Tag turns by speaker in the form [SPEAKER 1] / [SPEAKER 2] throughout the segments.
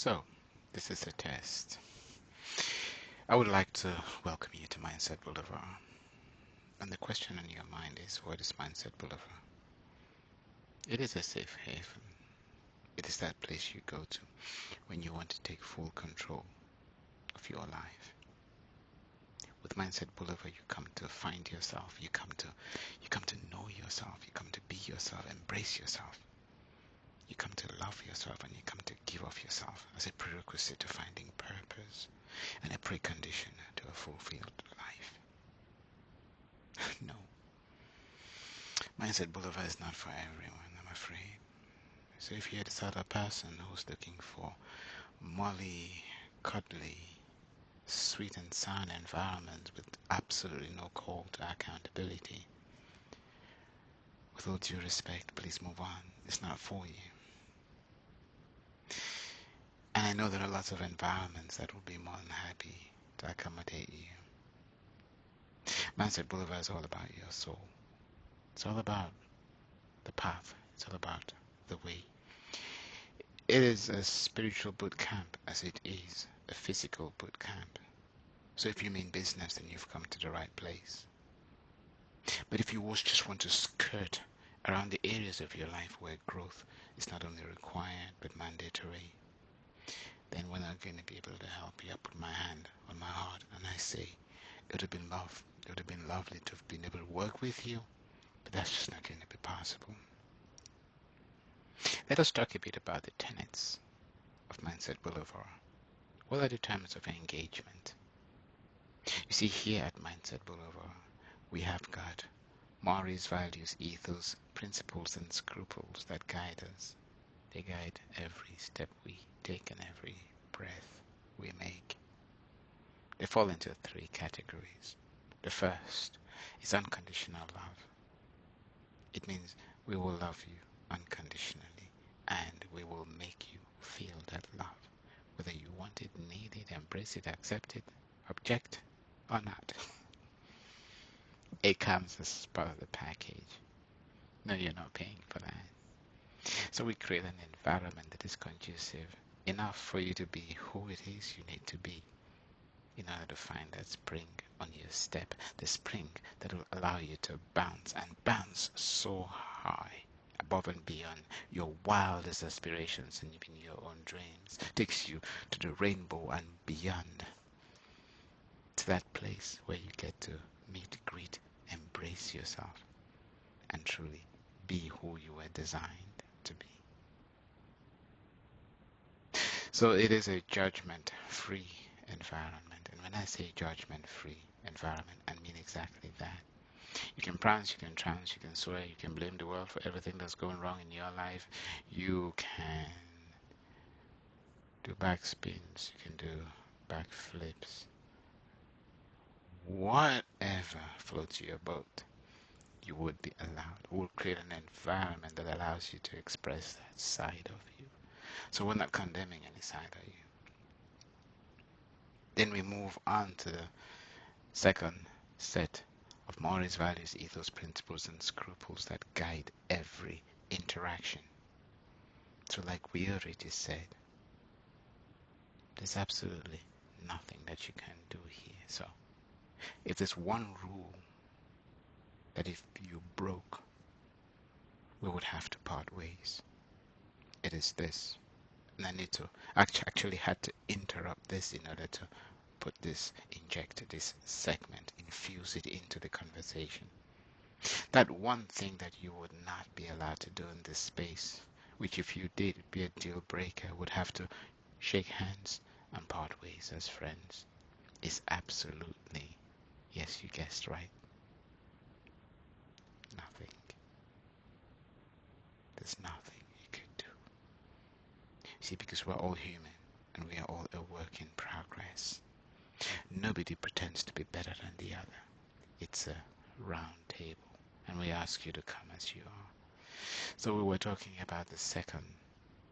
[SPEAKER 1] So, this is a test. I would like to welcome you to Mindset Boulevard. And the question on your mind is, what is Mindset Boulevard? It is a safe haven. It is that place you go to when you want to take full control of your life. With Mindset Boulevard, you come to find yourself. You come to know yourself. You come to be yourself, embrace yourself. You come to love yourself, and you come to give of yourself as a prerequisite to finding purpose and a precondition to a fulfilled life. No, Mindset Boulevard is not for everyone, I'm afraid. So if you're the sort of person who's looking for molly, cuddly, sweet and sound environment with absolutely no call to accountability, with all due respect, please move on. It's not for you. And I know there are lots of environments that will be more than happy to accommodate you. Mindset Boulevard is all about your soul. It's all about the path. It's all about the way. It is a spiritual boot camp as it is a physical boot camp. So if you mean business, then you've come to the right place. But if you just want to skirt around the areas of your life where growth is not only required but mandatory, then we're not going to be able to help you. I put my hand on my heart and I say it would have been it would have been lovely to have been able to work with you, but that's just not going to be possible. Let us talk a bit about the tenets of Mindset Boulevard. What are the terms of engagement? You see, here at Mindset Boulevard, we have got mores, values, ethos, principles, and scruples that guide us. They guide every step we take and every breath we make. They fall into three categories. The first is unconditional love. It means we will love you unconditionally and we will make you feel that love, whether you want it, need it, embrace it, accept it, object or not. It comes as part of the package. No, you're not paying for that. So we create an environment that is conducive enough for you to be who it is you need to be in order to find that spring on your step, the spring that will allow you to bounce and bounce so high above and beyond your wildest aspirations and even your own dreams. Takes you to the rainbow and beyond, to that place where you get to meet, greet, embrace yourself and truly be who you were designed to be. So it is a judgment-free environment. And when I say judgment-free environment, I mean exactly that. You can prance, you can trance, you can swear, you can blame the world for everything that's going wrong in your life. You can do backspins, you can do backflips. Whatever floats your boat, you would be allowed. We'll create an environment that allows you to express that side of you. So we're not condemning any side of you. Then we move on to the second set of mores, values, ethos, principles, and scruples that guide every interaction. So like we already said, there's absolutely nothing that you can do here. So if there's one rule that if you broke, we would have to part ways, it is this. And I need to actually had to interrupt this in order to put this, inject this segment, infuse it into the conversation. That one thing that you would not be allowed to do in this space, which if you did be a deal breaker, would have to shake hands and part ways as friends, is absolutely, yes, you guessed right, nothing. There's nothing you could do. See, because we're all human and we are all a work in progress. Nobody pretends to be better than the other. It's a round table and we ask you to come as you are. So we were talking about the second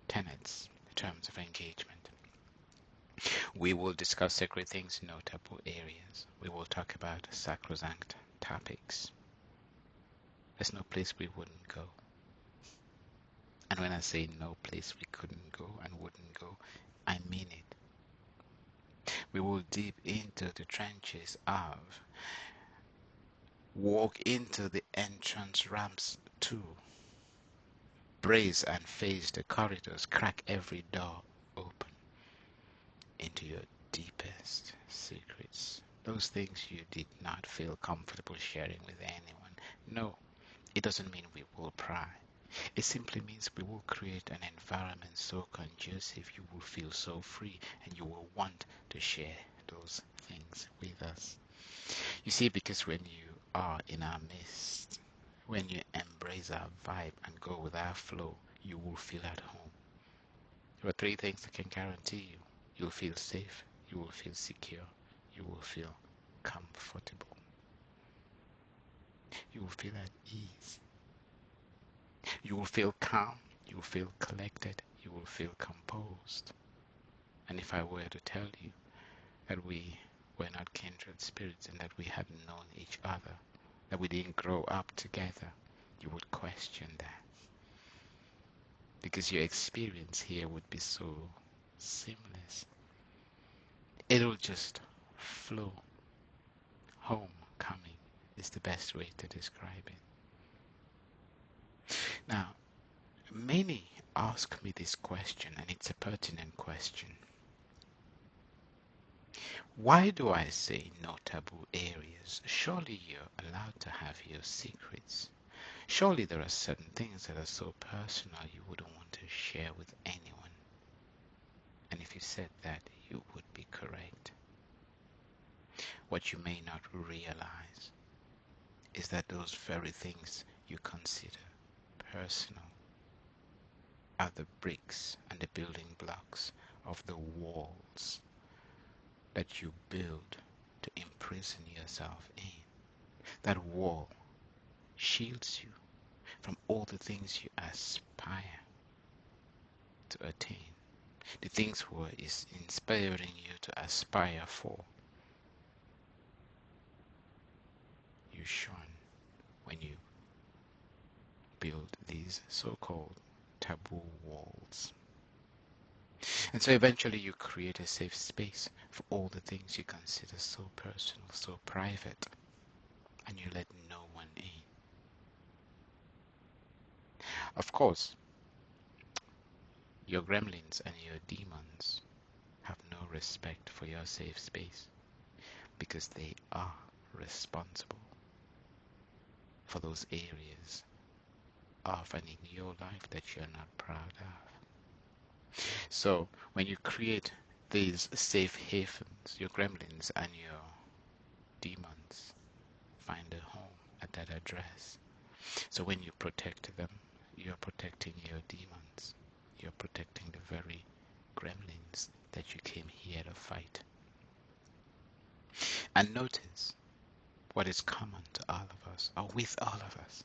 [SPEAKER 1] tenets, the terms of engagement. We will discuss sacred things, no taboo areas. We will talk about sacrosanct topics. There's no place we wouldn't go. And when I say no place we couldn't go and wouldn't go, I mean it. We will deep into the trenches of, walk into the entrance ramps too, brace and face the corridors, crack every door open into your deepest secrets. Those things you did not feel comfortable sharing with anyone. No, it doesn't mean we will pry. It simply means we will create an environment so conducive you will feel so free and you will want to share those things with us. You see, because when you are in our midst, when you embrace our vibe and go with our flow, you will feel at home. There are three things I can guarantee you. You'll feel safe, you will feel secure, you will feel comfortable. You will feel at ease. You will feel calm, you will feel collected, you will feel composed. And if I were to tell you that we were not kindred spirits and that we hadn't known each other, that we didn't grow up together, you would question that. Because your experience here would be so seamless. It'll just flow. Homecoming is the best way to describe it. Now, many ask me this question, and it's a pertinent question. Why do I say no taboo areas? Surely you're allowed to have your secrets. Surely there are certain things that are so personal you wouldn't want to share with anyone. And if you said that, you would be correct. What you may not realize is that those very things you consider personal are the bricks and the building blocks of the walls that you build to imprison yourself in. That wall shields you from all the things you aspire to attain, the things what is inspiring you to aspire for. You shun when you build these so-called taboo walls. And so eventually you create a safe space for all the things you consider so personal, so private, and you let no one in. Of course, your gremlins and your demons have no respect for your safe space because they are responsible for those areas of and in your life that you're not proud of. So when you create these safe havens, your gremlins and your demons find a home at that address. So when you protect them, you're protecting your demons. You're protecting the very gremlins that you came here to fight. And notice what is common to all of us, or with all of us.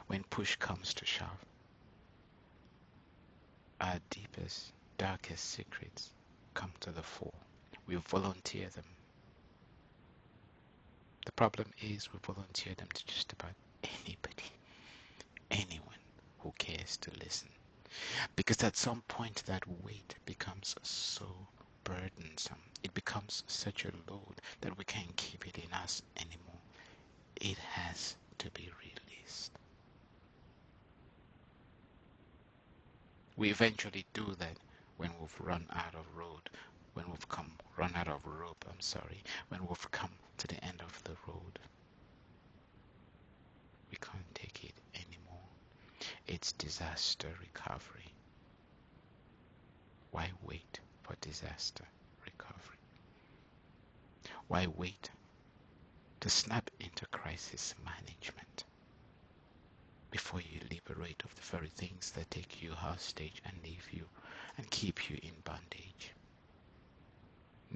[SPEAKER 1] When push comes to shove, our deepest, darkest secrets come to the fore. We volunteer them. The problem is we volunteer them to just about anybody, anyone who cares to listen. Because at some point that weight becomes so burdensome. It becomes such a load that we can't keep it in us anymore. It has to be released. We eventually do that when we've run out of road, when we've run out of rope, when we've come to the end of the road. We can't take it anymore. It's disaster recovery. Why wait for disaster recovery? Why wait to snap into crisis management before you liberate of the very things that take you hostage and leave you and keep you in bondage?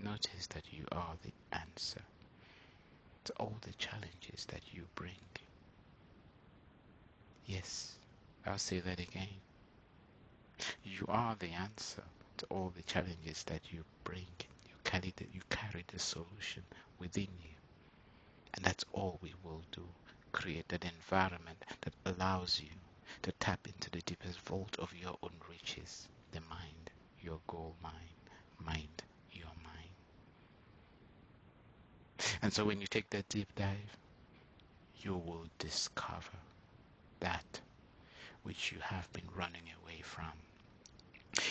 [SPEAKER 1] Notice that you are the answer to all the challenges that you bring. Yes, I'll say that again. You are the answer to all the challenges that you bring. You carry the solution within you. And that's all we will do. Create that environment that allows you to tap into the deepest vault of your own riches, the mind, your goal mind, your mind. And so when you take that deep dive, you will discover that which you have been running away from.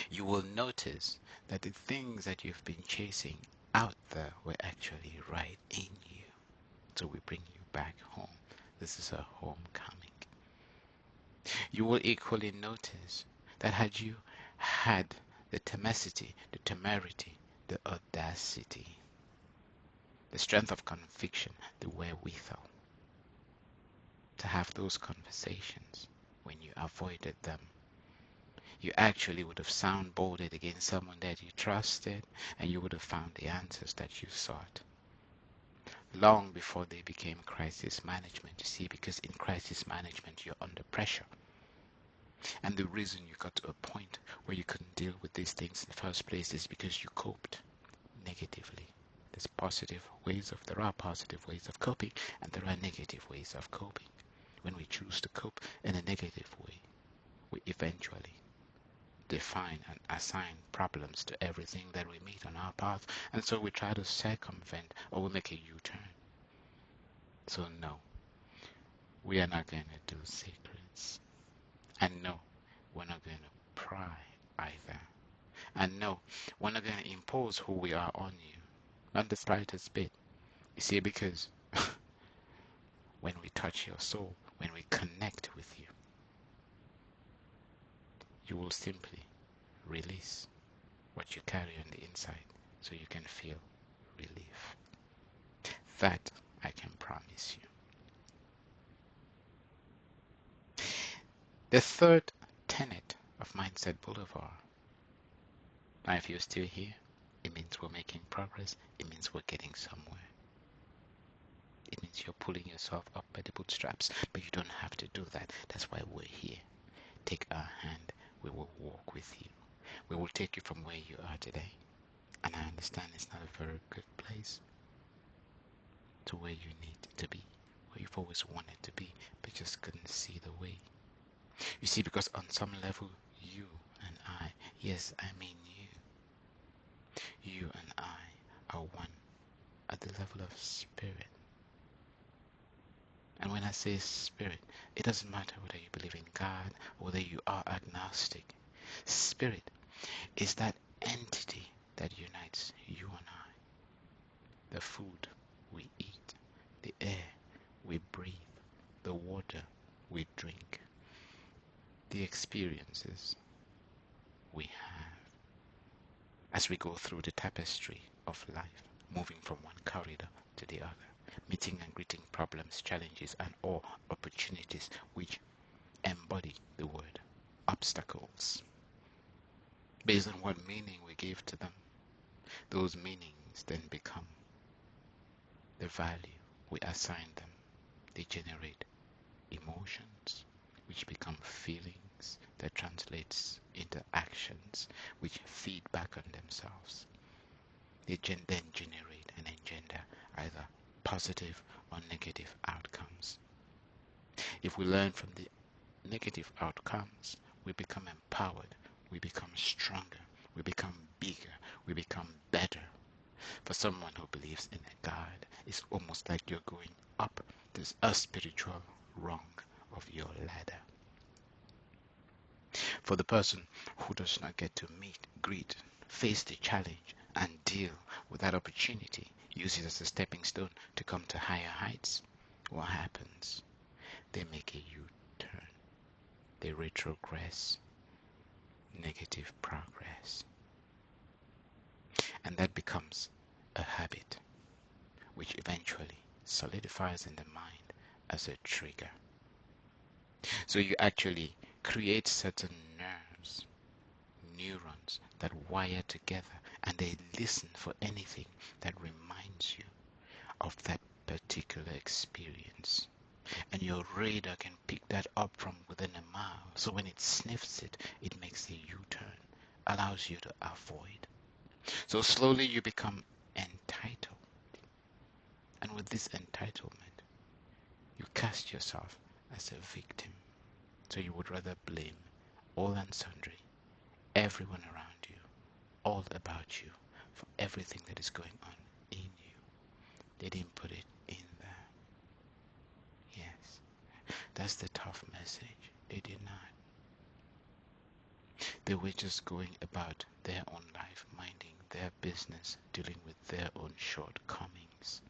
[SPEAKER 1] You will notice that the things that you've been chasing out there were actually right in you. So we bring you back home. This is a homecoming. You will equally notice that had you had the tenacity, the temerity, the audacity, the strength of conviction, the wherewithal to have those conversations when you avoided them, you actually would have soundboarded against someone that you trusted, and you would have found the answers that you sought long before they became crisis management. You see, because in crisis management you're under pressure, and the reason you got to a point where you couldn't deal with these things in the first place is because you coped negatively. There are positive ways of coping, and there are negative ways of coping. When we choose to cope in a negative way, we eventually define and assign problems to everything that we meet on our path, and so we try to circumvent, or we make a U-turn. So no, we are not going to do secrets, and no, we're not going to pry either, and no, we're not going to impose who we are on you, not the slightest bit. You see, because when we touch your soul, when we connect with you, you will simply release what you carry on the inside so you can feel relief. That I can promise you. The third tenet of Mindset Boulevard. Now, if you're still here, it means we're making progress. It means we're getting somewhere. It means you're pulling yourself up by the bootstraps, but you don't have to do that. That's why we're here. Take our hand. We will walk with you. We will take you from where you are today. And I understand it's not a very good place, to where you need to be, where you've always wanted to be, but just couldn't see the way. You see, because on some level, you and I, yes, I mean you and I are one at the level of spirit. And when I say spirit, it doesn't matter whether you believe in God or whether you are agnostic. Spirit is that entity that unites you and I. The food we eat, the air we breathe, the water we drink, the experiences we have as we go through the tapestry of life, moving from one corridor to the other, meeting and greeting problems, challenges, and all opportunities which embody the word obstacles. Based on what meaning we give to them, those meanings then become the value we assign them. They generate emotions, which become feelings that translates into actions, which feed back on themselves. They then generate and engender either positive or negative outcomes. If we learn from the negative outcomes, we become empowered, we become stronger, we become bigger, we become better. For someone who believes in a God, it's almost like you're going up a spiritual rung of your ladder. For the person who does not get to meet, greet, face the challenge, and deal with that opportunity, use it as a stepping stone to come to higher heights, what happens? They make a U-turn. They retrogress. Negative progress. And that becomes a habit, which eventually solidifies in the mind as a trigger. So you actually create certain nerves, neurons that wire together, and they listen for anything that reminds you of that particular experience. And your radar can pick that up from within a mile. So when it sniffs it, it makes a U-turn, allows you to avoid. So slowly you become entitled. And with this entitlement, you cast yourself as a victim. So you would rather blame all and sundry, everyone around you, all about you, for everything that is going on in you. They didn't put it in there. Yes, that's the tough message. They did not. They were just going about their own life, minding their business, dealing with their own shortcomings.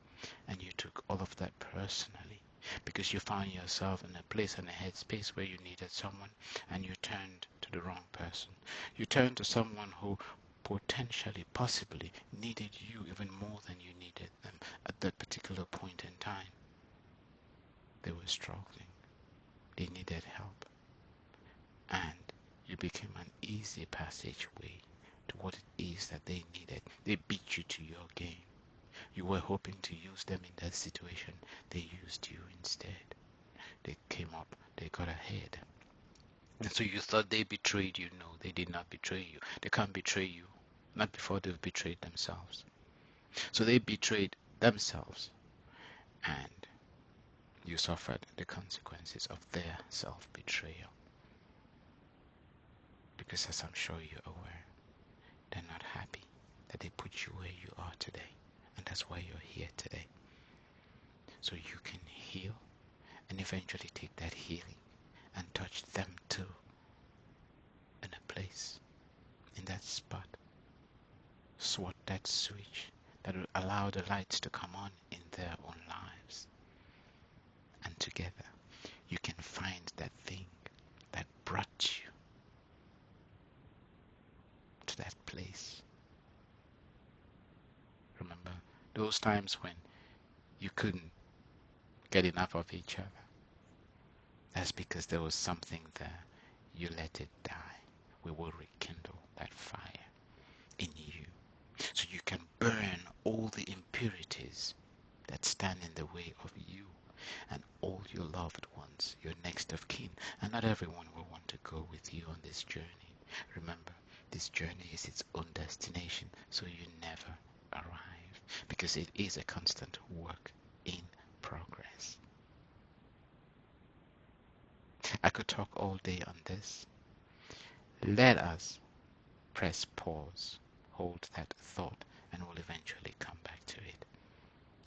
[SPEAKER 1] And you took all of that personally because you found yourself in a place and a headspace where you needed someone, and you turned to the wrong person. You turned to someone who potentially, possibly needed you even more than you needed them at that particular point in time. They were struggling. They needed help. And you became an easy passageway to what it is that they needed. They beat you to your game. You were hoping to use them in that situation. They used you instead. They came up, they got ahead. And so you thought they betrayed you. No, they did not betray you. They can't betray you. Not before they've betrayed themselves. So they betrayed themselves, and you suffered the consequences of their self-betrayal. Because as I'm sure you're aware, they're not happy that they put you where you are today. And that's why you're here today. So you can heal and eventually take that healing and touch them too in a place, in that spot. Swat that switch that will allow the lights to come on in their own lives. And together you can find that thing that brought you to that place. Remember those times when you couldn't get enough of each other? That's because there was something there. You let it die. We will rekindle that fire in you, so you can burn all the impurities that stand in the way of you and all your loved ones, your next of kin. And not everyone will want to go with you on this journey. Remember, this journey is its own destination, so you never arrive, because it is a constant work in progress. I could talk all day on this. Let us press pause, hold that thought, and we'll eventually come back to it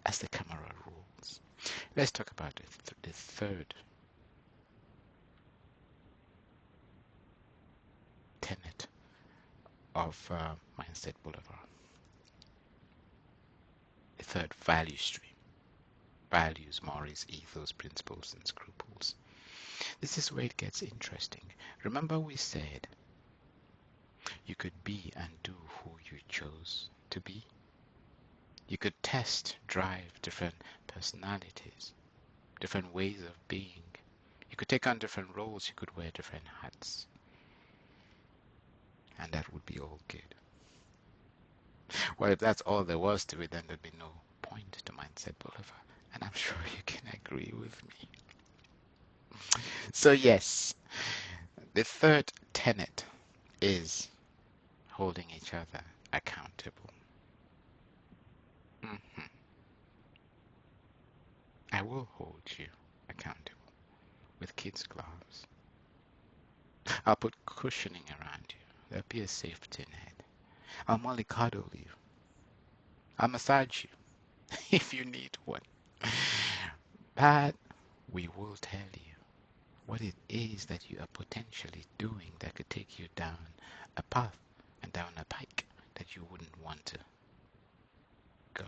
[SPEAKER 1] as the camera rolls. Let's talk about the third tenet of Mindset Boulevard, the third value stream: values, mores, ethos, principles, and scruples. This is where it gets interesting. Remember we said you could be and do who you chose to be? You could test, drive different personalities, different ways of being. You could take on different roles, you could wear different hats. And that would be all good. Well, if that's all there was to it, then there'd be no point to Mindset Boulevard. And I'm sure you can agree with me. So yes, the third tenet is holding each other accountable. Mhm. I will hold you accountable with kids' gloves. I'll put cushioning around you. There'll be a safety net. I'll mollycoddle you. I'll massage you if you need one. But we will tell you what it is that you are potentially doing that could take you down a path and down a pike that you wouldn't want to go.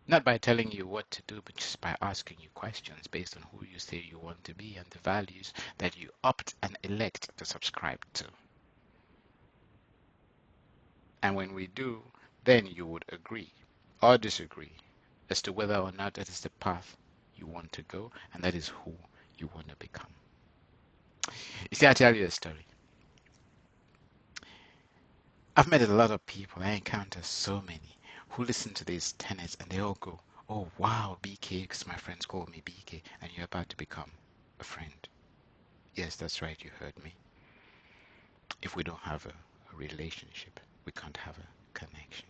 [SPEAKER 1] Not by telling you what to do, but just by asking you questions based on who you say you want to be and the values that you opt and elect to subscribe to. And when we do, then you would agree or disagree as to whether or not that is the path you want to go and that is who you want to become. You see, I'll tell you a story. I've met a lot of people, I encounter so many who listen to these tenets and they all go, oh wow, BK, because my friends call me BK, and you're about to become a friend. Yes, that's right, you heard me. If we don't have a relationship, we can't have a connection.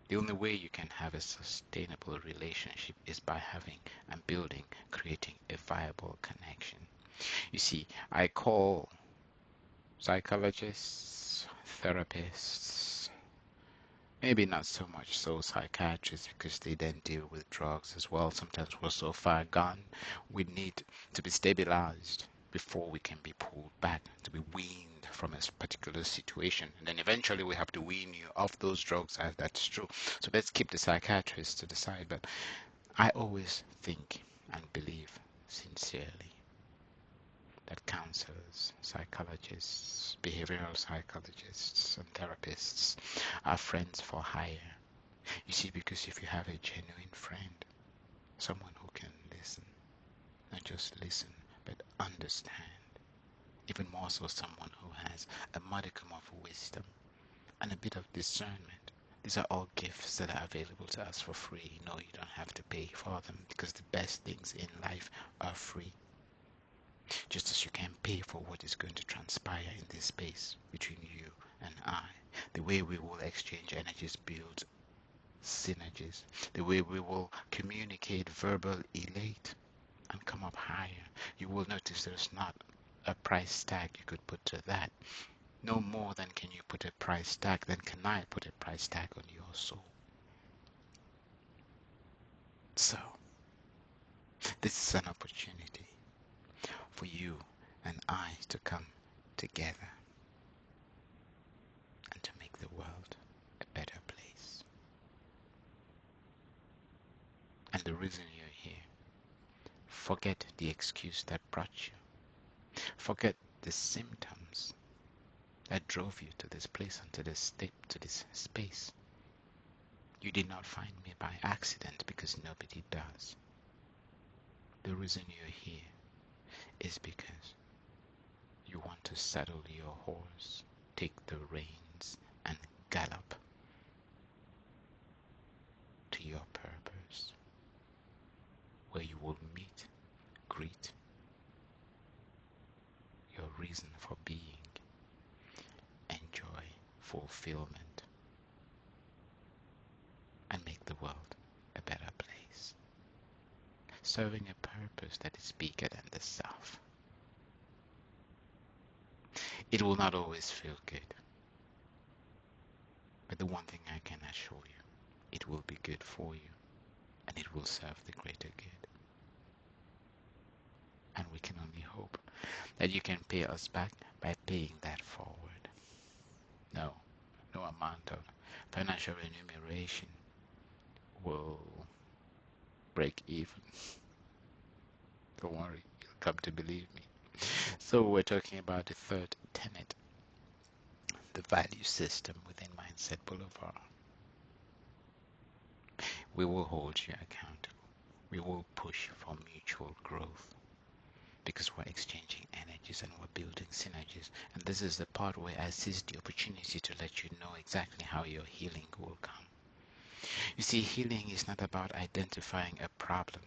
[SPEAKER 1] The only way you can have a sustainable relationship is by having and building, creating a viable connection. You see, I call psychologists, therapists, maybe not so much so psychiatrists because they then deal with drugs as well. Sometimes we're so far gone, we need to be stabilized before we can be pulled back, to be weaned from a particular situation. And then eventually we have to wean you off those drugs, as that's true. So let's keep the psychiatrists to the side. But I always think and believe sincerely that counselors, psychologists, behavioral psychologists, and therapists are friends for hire. You see, because if you have a genuine friend, someone who can listen, not just listen, but understand, even more so someone who has a modicum of wisdom and a bit of discernment, these are all gifts that are available to us for free. No, you don't have to pay for them because the best things in life are free. Just as you can pay for what is going to transpire in this space between you and I. The way we will exchange energies builds synergies. The way we will communicate, verbal, elate, and come up higher. You will notice there's not a price tag you could put to that. No more than can you put a price tag, then can I put a price tag on your soul. So, this is an opportunity for you and I to come together and to make the world a better place. And the reason you're here, forget the excuse that brought you. Forget the symptoms that drove you to this place and to this state, to this space. You did not find me by accident because nobody does. The reason you're here is because you want to saddle your horse, take the reins, and gallop to your purpose, where you will meet, greet your reason for being, enjoy fulfillment, and make the world a better place, serving a purpose that is bigger than the self. It will not always feel good, but the one thing I can assure you, it will be good for you, and it will serve the greater good. And we can only hope that you can pay us back by paying that forward. No amount of financial remuneration will break even. Don't worry, you'll come to believe me. So we're talking about the third tenet, the value system within Mindset Boulevard. We will hold you accountable. We will push for mutual growth because we're exchanging energies and we're building synergies. And this is the part where I seize the opportunity to let you know exactly how your healing will come. You see, healing is not about identifying a problem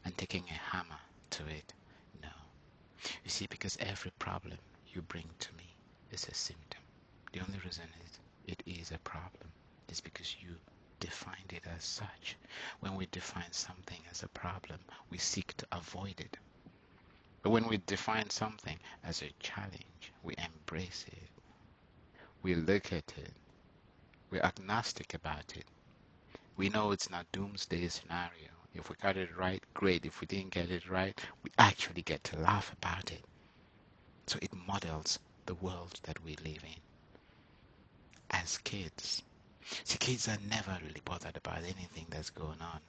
[SPEAKER 1] and taking a hammer to it. No. You see, because every problem you bring to me is a symptom. The only reason it is a problem is because you defined it as such. When we define something as a problem, we seek to avoid it. But when we define something as a challenge, we embrace it. We look at it. We're agnostic about it. We know it's not doomsday scenario. If we got it right, great. If we didn't get it right, we actually get to laugh about it. So it models the world that we live in. As kids, see, kids are never really bothered about anything that's going on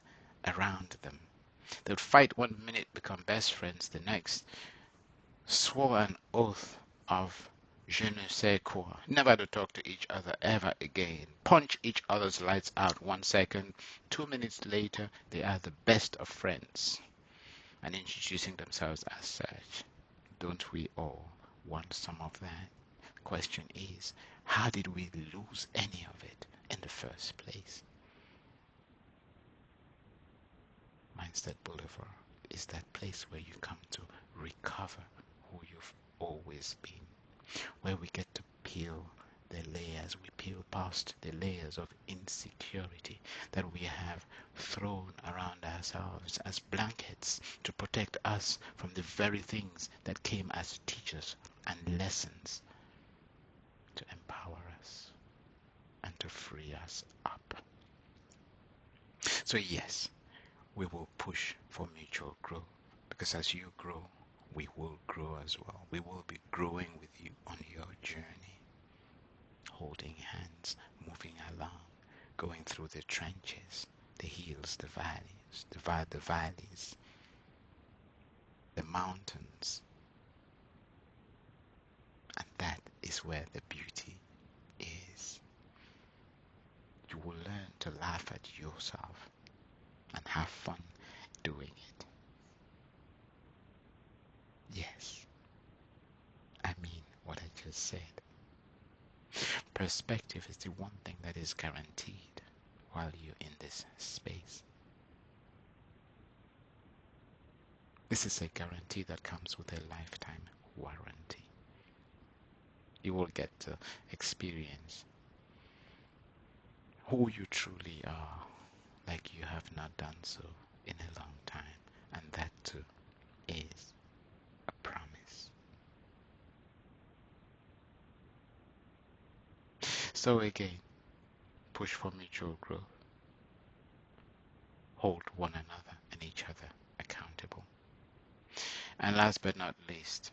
[SPEAKER 1] around them. They'll fight one minute, become best friends the next, swore an oath of je ne sais quoi, never to talk to each other ever again, punch each other's lights out 1 second, 2 minutes later they are the best of friends and introducing themselves as such. Don't we all want some of that? Question is, how did we lose any of it in the first place? Mindset Boulevard is that place where you come to recover who you've always been, where we get to peel the layers, we peel past the layers of insecurity that we have thrown around ourselves as blankets to protect us from the very things that came as teachers and lessons to empower us and to free us up. So yes, we will push for mutual growth, because as you grow, we will grow as well. We will be growing with you on your journey, holding hands, moving along, going through the trenches, the hills, the valleys, the mountains. And that is where the beauty is. You will learn to laugh at yourself and have fun doing it. Yes, I mean what I just said. Perspective is the one thing that is guaranteed while you're in this space. This is a guarantee that comes with a lifetime warranty. You will get to experience who you truly are like you have not done so in a long time, and that too is a promise. So again, push for mutual growth. Hold one another and each other accountable. And last but not least,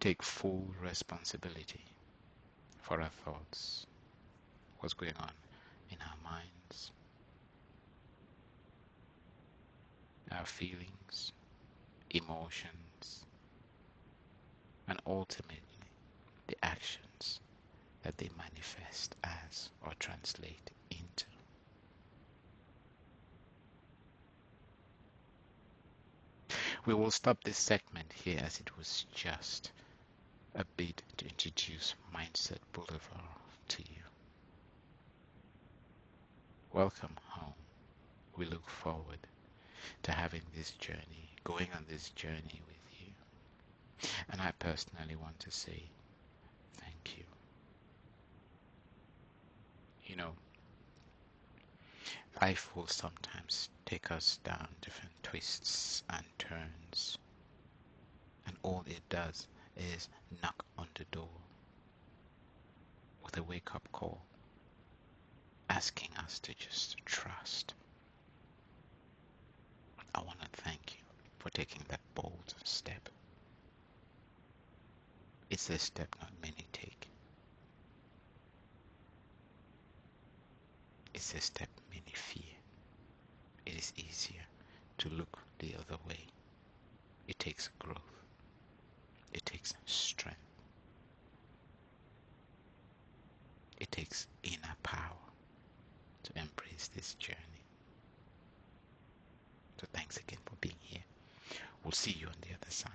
[SPEAKER 1] take full responsibility for our thoughts, what's going on in our minds, our feelings, emotions, and ultimately the actions that they manifest as or translate into. We will stop this segment here, as it was just a bit to introduce Mindset Boulevard to you. Welcome home. We look forward to having this journey, going on this journey with you. And I personally want to say thank you. You know, life will sometimes take us down different twists and turns, and all it does is knock on the door with a wake-up call, asking us to just trust. I want to thank you for taking that bold step. It's a step not many take. It's a step many fear. It is easier to look the other way. It takes growth. It takes strength. It takes inner power to embrace this journey. So thanks again for being here. We'll see you on the other side.